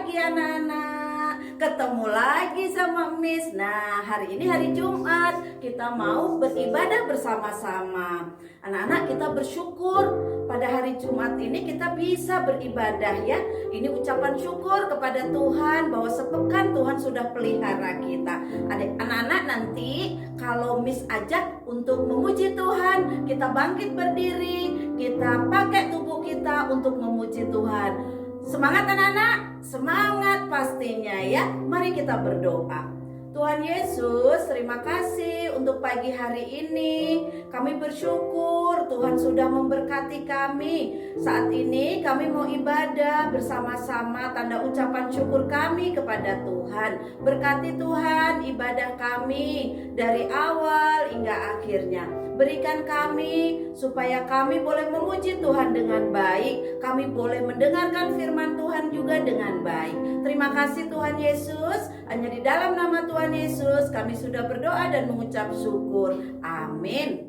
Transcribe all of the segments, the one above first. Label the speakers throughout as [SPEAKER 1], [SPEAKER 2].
[SPEAKER 1] lagi anak-anak, ketemu lagi sama Miss. Nah, hari ini hari Jumat, kita mau beribadah bersama-sama. Anak-anak, kita bersyukur pada hari Jumat ini kita bisa beribadah ya. Ini ucapan syukur kepada Tuhan bahwa sepekan Tuhan sudah pelihara kita. Anak-anak, nanti kalau Miss ajak untuk memuji Tuhan, kita bangkit berdiri, kita pakai tubuh kita untuk memuji Tuhan. Semangat anak-anak, semangat pastinya ya. Mari kita berdoa. Tuhan Yesus, terima kasih untuk pagi hari ini. Kami bersyukur Tuhan sudah memberkati kami. Saat ini kami mau ibadah bersama-sama, tanda ucapan syukur kami kepada Tuhan. Berkati Tuhan ibadah kami dari awal hingga akhirnya. Berikan kami supaya kami boleh memuji Tuhan dengan baik. Kami boleh mendengarkan firman Tuhan juga dengan baik. Terima kasih Tuhan Yesus. Hanya di dalam nama Tuhan Yesus kami sudah berdoa dan mengucap syukur. Amin.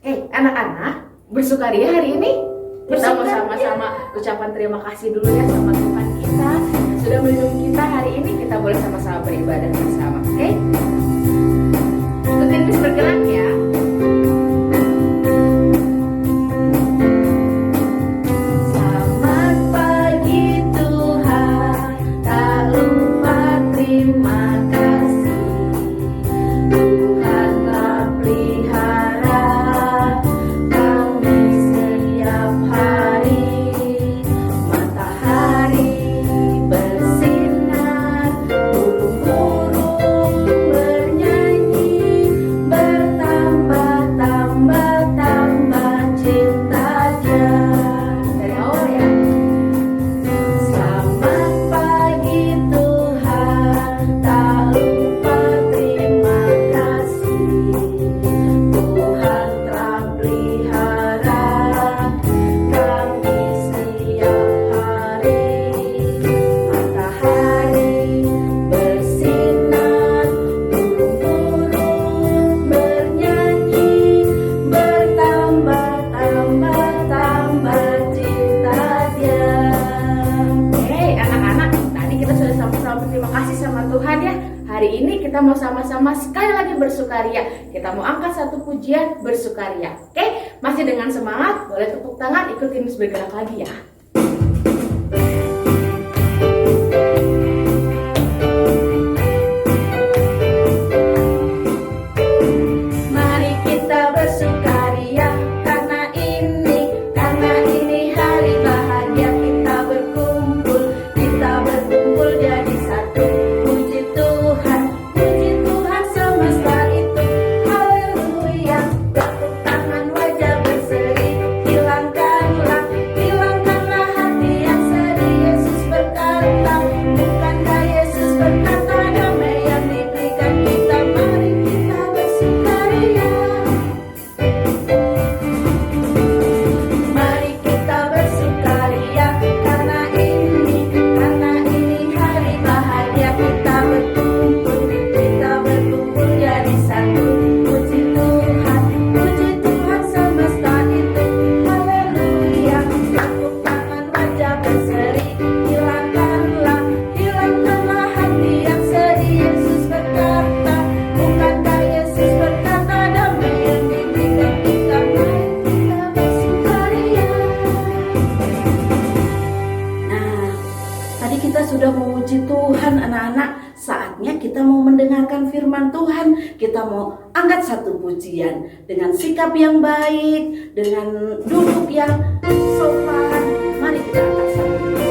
[SPEAKER 2] Anak-anak, bersukaria hari ini? Kita mau sama-sama ucapan terima kasih dulu ya sama Tuhan kita yang sudah melindungi kita hari ini. Kita boleh sama-sama beribadah bersama, oke? Ikutin Miss bergerak ya.
[SPEAKER 1] Selamat pagi Tuhan, tak lupa terima kasih. Tuhan telah pelihara kami setiap hari. Matahari bersinar, burung-burung bernyanyi, bertambah-tambah cinta Dia.
[SPEAKER 2] Dari awal ya.
[SPEAKER 1] Selamat pagi Tuhan, tak lupa terima kasih. Tuhan telah pelihara kami setiap hari. Matahari bersinar, burung-burung bernyanyi, bertambah-tambah cinta Dia.
[SPEAKER 2] Anak-anak, tadi kita sudah sama-sama berterima kasih sama Tuhan ya. Hari ini kita mau sama-sama sekali lagi bersukaria. Kita mau angkat satu pujian bersukaria. Oke, masih dengan semangat, boleh tepuk tangan, ikutin Miss bergerak lagi ya.
[SPEAKER 1] Mari kita bersukaria karena ini hari bahagia. Kita berkumpul jadi satu. Puji Tuhan semesta itu. Haleluya. Tepuk tangan, wajah berseri. Hilangkanlah hati yang sedih. Yesus berkata, bukankah Yesus berkata damai yang diberikan kita. Mari kita bersukaria. Mari kita bersukaria karena ini hari bahagia. Kita berkumpul jadi satu. Puji Tuhan semesta itu. Haleluya. Tepuk tangan, wajah berseri. Hilangkanlah hati yang sedih. Yesus berkata, bukankah Yesus berkata damai yang diberikan kita. Mari kita bersukaria. Nah, tadi kita sudah memuji Tuhan anak-anak. Saatnya kita mau mendengarkan firman Tuhan. Kita mau angkat satu pujian dengan sikap yang baik, dengan duduk yang sopan. Mari kita angkat satu pujian.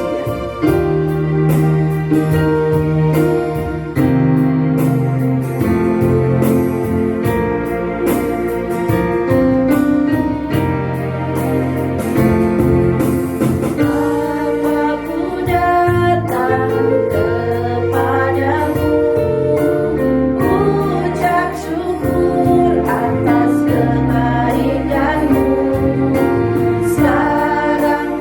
[SPEAKER 1] Bapa-Ku datang kepadamu, ucap syukur atas kebaikan-Mu. Sekarang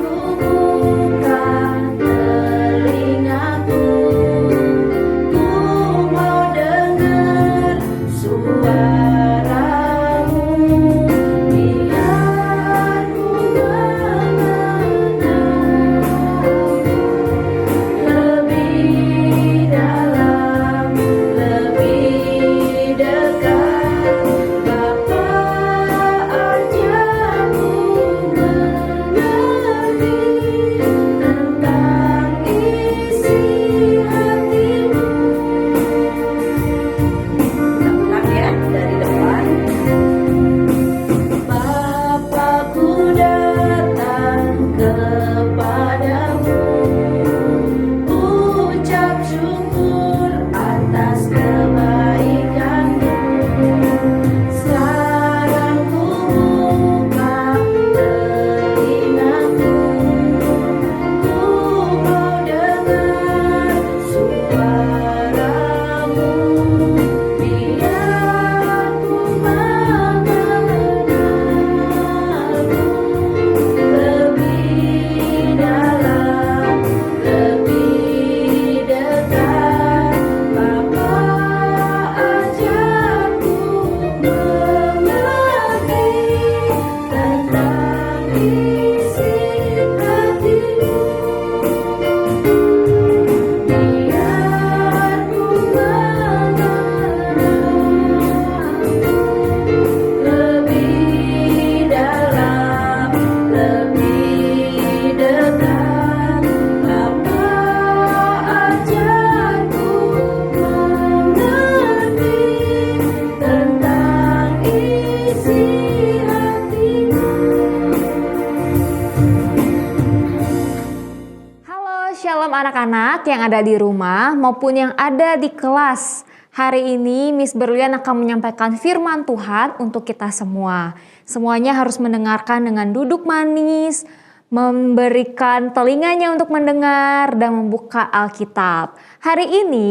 [SPEAKER 3] Shalom anak-anak yang ada di rumah maupun yang ada di kelas. Hari ini Miss Berlian akan menyampaikan firman Tuhan untuk kita semua. Semuanya harus mendengarkan dengan duduk manis, memberikan telinganya untuk mendengar dan membuka Alkitab. Hari ini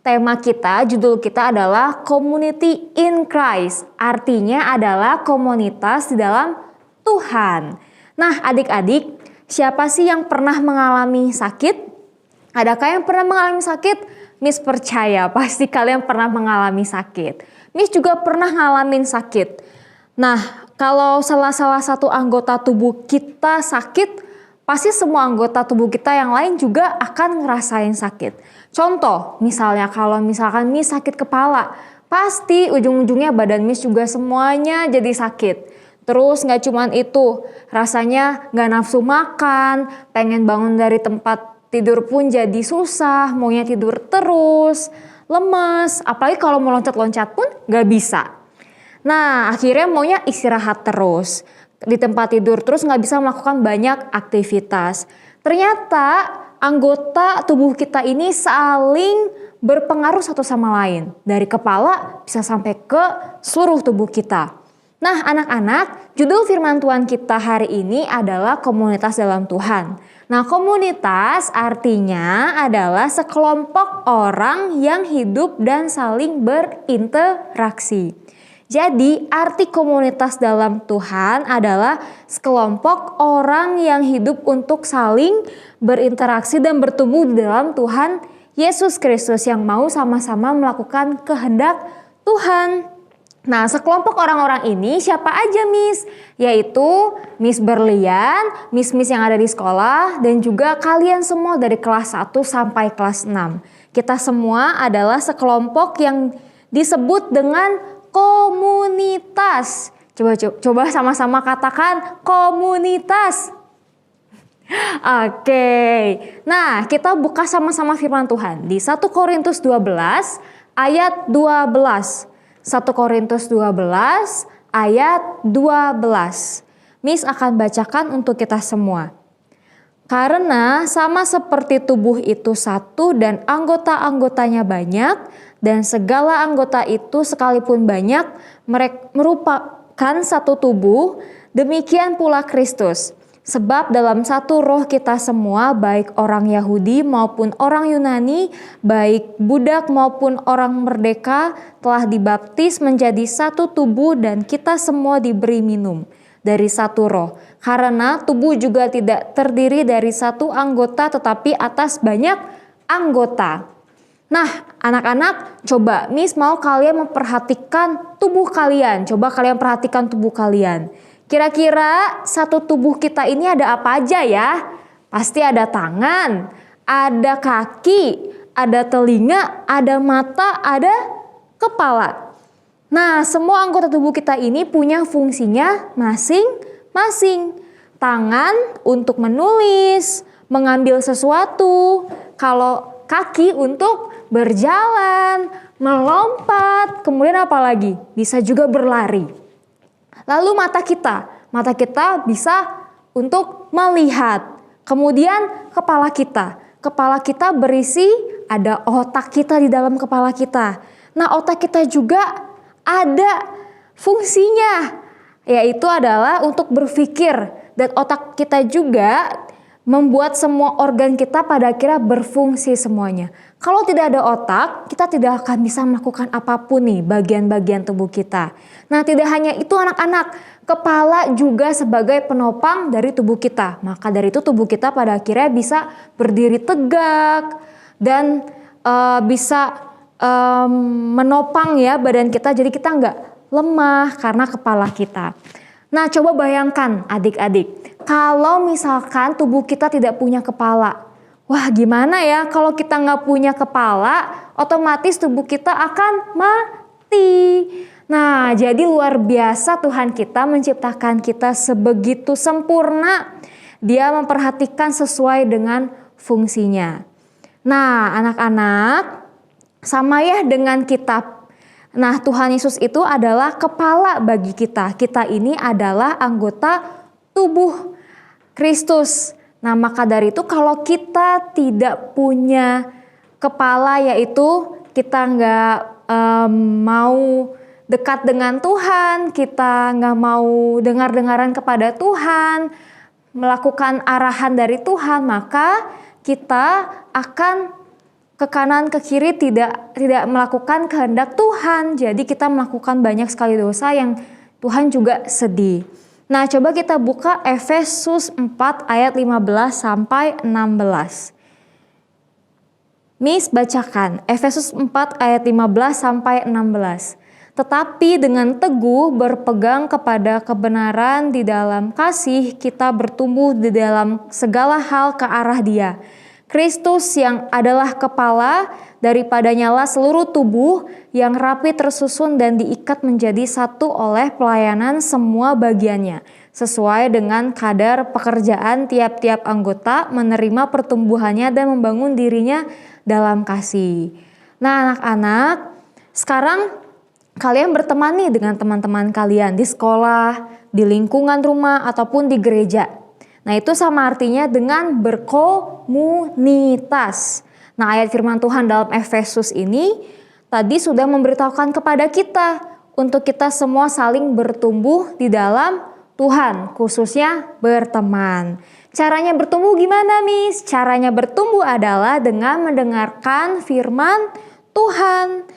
[SPEAKER 3] tema kita, judul kita adalah Community in Christ. Artinya adalah komunitas di dalam Tuhan. Nah, adik-adik, siapa sih yang pernah mengalami sakit? Adakah yang pernah mengalami sakit? Miss percaya pasti kalian pernah mengalami sakit. Miss juga pernah ngalamin sakit. Nah, kalau salah satu anggota tubuh kita sakit, pasti semua anggota tubuh kita yang lain juga akan ngerasain sakit. Contoh, misalnya kalau misalkan Miss sakit kepala, pasti ujung-ujungnya badan Miss juga semuanya jadi sakit. Terus gak cuman itu, rasanya gak nafsu makan, pengen bangun dari tempat tidur pun jadi susah, maunya tidur terus, lemes, apalagi kalau mau loncat-loncat pun gak bisa. Nah, akhirnya maunya istirahat terus, di tempat tidur terus gak bisa melakukan banyak aktivitas. Ternyata anggota tubuh kita ini saling berpengaruh satu sama lain. Dari kepala bisa sampai ke seluruh tubuh kita. Nah, anak-anak, judul firman Tuhan kita hari ini adalah komunitas dalam Tuhan. Nah, komunitas artinya adalah sekelompok orang yang hidup dan saling berinteraksi. Jadi, arti komunitas dalam Tuhan adalah sekelompok orang yang hidup untuk saling berinteraksi dan bertumbuh di dalam Tuhan Yesus Kristus yang mau sama-sama melakukan kehendak Tuhan. Nah, sekelompok orang-orang ini siapa aja, Miss? Yaitu Miss Berlian, Miss-Miss yang ada di sekolah, dan juga kalian semua dari kelas 1 sampai kelas 6. Kita semua adalah sekelompok yang disebut dengan komunitas. Coba sama-sama katakan komunitas. Oke. Nah, kita buka sama-sama firman Tuhan di 1 Korintus 12 ayat 12. 1 Korintus 12 ayat 12. Miss akan bacakan untuk kita semua. Karena sama seperti tubuh itu satu dan anggota-anggotanya banyak, dan segala anggota itu sekalipun banyak merupakan satu tubuh, demikian pula Kristus. Sebab dalam satu roh kita semua, baik orang Yahudi maupun orang Yunani, baik budak maupun orang merdeka, telah dibaptis menjadi satu tubuh dan kita semua diberi minum dari satu roh. Karena tubuh juga tidak terdiri dari satu anggota tetapi atas banyak anggota. Nah, anak-anak, coba Miss mau kalian memperhatikan tubuh kalian. Coba kalian perhatikan tubuh kalian. Kira-kira satu tubuh kita ini ada apa aja ya? Pasti ada tangan, ada kaki, ada telinga, ada mata, ada kepala. Nah, semua anggota tubuh kita ini punya fungsinya masing-masing. Tangan untuk menulis, mengambil sesuatu. Kalau kaki untuk berjalan, melompat, kemudian apa lagi? Bisa juga berlari. Lalu mata kita bisa untuk melihat. Kemudian kepala kita berisi ada otak kita di dalam kepala kita. Nah, otak kita juga ada fungsinya, yaitu adalah untuk berpikir. Dan otak kita juga membuat semua organ kita pada akhirnya berfungsi semuanya. Kalau tidak ada otak, kita tidak akan bisa melakukan apapun nih bagian-bagian tubuh kita. Nah, tidak hanya itu anak-anak, kepala juga sebagai penopang dari tubuh kita. Maka dari itu tubuh kita pada akhirnya bisa berdiri tegak dan bisa menopang ya badan kita. Jadi kita nggak lemah karena kepala kita. Nah, coba bayangkan adik-adik, kalau misalkan tubuh kita tidak punya kepala, wah gimana ya kalau kita nggak punya kepala, otomatis tubuh kita akan mati. Nah, jadi luar biasa Tuhan kita menciptakan kita sebegitu sempurna. Dia memperhatikan sesuai dengan fungsinya. Nah, anak-anak, sama ya dengan kita. Nah, Tuhan Yesus itu adalah kepala bagi kita. Kita ini adalah anggota tubuh Kristus. Nah, maka dari itu kalau kita tidak punya kepala, yaitu kita nggak mau dekat dengan Tuhan, kita nggak mau dengar-dengaran kepada Tuhan, melakukan arahan dari Tuhan, maka kita akan ke kanan ke kiri, tidak melakukan kehendak Tuhan. Jadi kita melakukan banyak sekali dosa yang Tuhan juga sedih. Nah, coba kita buka Efesus 4 ayat 15 sampai 16. Miss bacakan Efesus 4 ayat 15 sampai 16. Tetapi dengan teguh berpegang kepada kebenaran di dalam kasih, kita bertumbuh di dalam segala hal ke arah Dia. Kristus yang adalah kepala, daripadanyalah seluruh tubuh yang rapi tersusun dan diikat menjadi satu oleh pelayanan semua bagiannya, sesuai dengan kadar pekerjaan tiap-tiap anggota, menerima pertumbuhannya dan membangun dirinya dalam kasih. Nah, anak-anak, sekarang kalian berteman nih dengan teman-teman kalian di sekolah, di lingkungan rumah, ataupun di gereja. Nah, itu sama artinya dengan berkomunitas. Nah, ayat firman Tuhan dalam Efesus ini tadi sudah memberitahukan kepada kita untuk kita semua saling bertumbuh di dalam Tuhan, khususnya berteman. Caranya bertumbuh gimana, Miss? Caranya bertumbuh adalah dengan mendengarkan firman Tuhan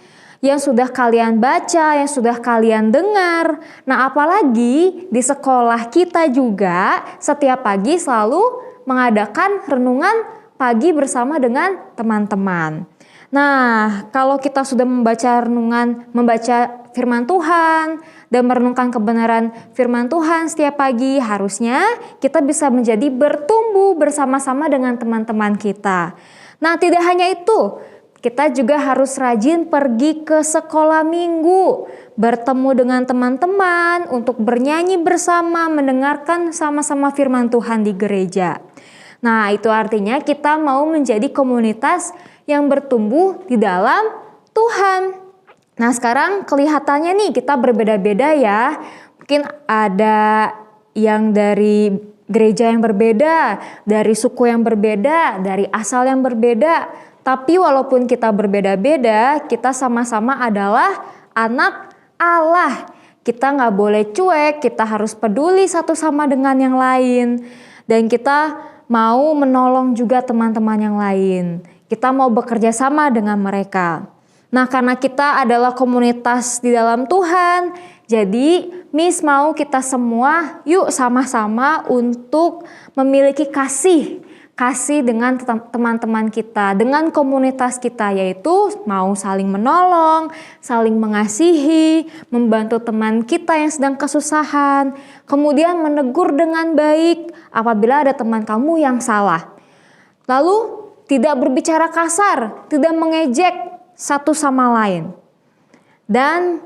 [SPEAKER 3] yang sudah kalian baca, yang sudah kalian dengar. Nah, apalagi di sekolah kita juga setiap pagi selalu mengadakan renungan pagi bersama dengan teman-teman. Nah, kalau kita sudah membaca firman Tuhan dan merenungkan kebenaran firman Tuhan setiap pagi, harusnya kita bisa menjadi bertumbuh bersama-sama dengan teman-teman kita. Nah, tidak hanya itu, kita juga harus rajin pergi ke sekolah minggu, bertemu dengan teman-teman untuk bernyanyi bersama, mendengarkan sama-sama firman Tuhan di gereja. Nah, itu artinya kita mau menjadi komunitas yang bertumbuh di dalam Tuhan. Nah, sekarang kelihatannya nih kita berbeda-beda ya. Mungkin ada yang dari gereja yang berbeda, dari suku yang berbeda, dari asal yang berbeda. Tapi walaupun kita berbeda-beda, kita sama-sama adalah anak Allah. Kita nggak boleh cuek, kita harus peduli satu sama dengan yang lain. Dan kita mau menolong juga teman-teman yang lain. Kita mau bekerja sama dengan mereka. Nah, karena kita adalah komunitas di dalam Tuhan, jadi Miss mau kita semua yuk sama-sama untuk memiliki kasih dengan teman-teman kita, dengan komunitas kita, yaitu mau saling menolong, saling mengasihi, membantu teman kita yang sedang kesusahan, kemudian menegur dengan baik apabila ada teman kamu yang salah. Lalu tidak berbicara kasar, tidak mengejek satu sama lain, dan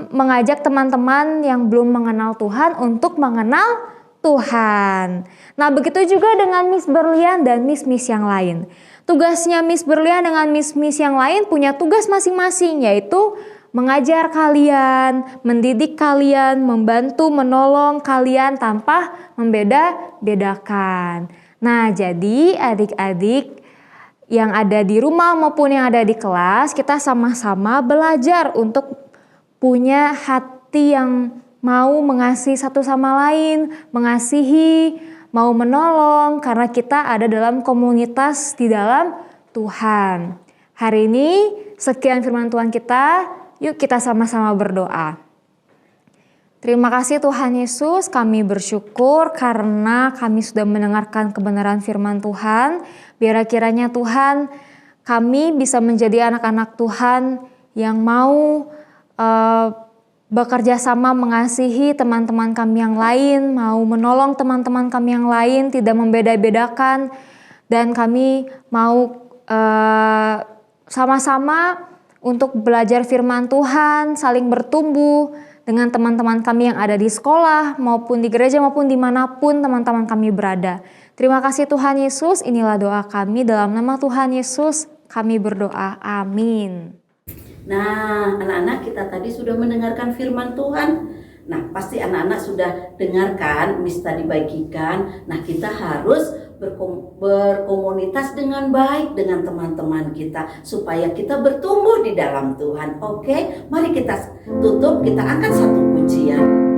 [SPEAKER 3] mengajak teman-teman yang belum mengenal Tuhan untuk mengenal Tuhan. Nah, begitu juga dengan Miss Berlian dan Miss-Miss yang lain. Tugasnya Miss Berlian dengan Miss-Miss yang lain punya tugas masing-masing, yaitu mengajar kalian, mendidik kalian, membantu, menolong kalian tanpa membeda-bedakan. Nah, jadi adik-adik yang ada di rumah maupun yang ada di kelas, kita sama-sama belajar untuk punya hati yang mau mengasihi satu sama lain, mengasihi, mau menolong, karena kita ada dalam komunitas di dalam Tuhan. Hari ini sekian firman Tuhan kita, yuk kita sama-sama berdoa. Terima kasih Tuhan Yesus, kami bersyukur karena kami sudah mendengarkan kebenaran firman Tuhan. Biar kiranya Tuhan, kami bisa menjadi anak-anak Tuhan yang mau bekerja sama mengasihi teman-teman kami yang lain, mau menolong teman-teman kami yang lain, tidak membeda-bedakan, dan kami mau sama-sama untuk belajar firman Tuhan, saling bertumbuh dengan teman-teman kami yang ada di sekolah, maupun di gereja, maupun dimanapun teman-teman kami berada. Terima kasih Tuhan Yesus, inilah doa kami dalam nama Tuhan Yesus, kami berdoa, amin.
[SPEAKER 1] Nah, anak-anak kita tadi sudah mendengarkan firman Tuhan. Nah, pasti anak-anak sudah dengarkan Miss tadi bagikan. Nah, kita harus berkomunitas dengan baik dengan teman-teman kita supaya kita bertumbuh di dalam Tuhan. Oke, mari kita tutup, kita angkat satu pujian.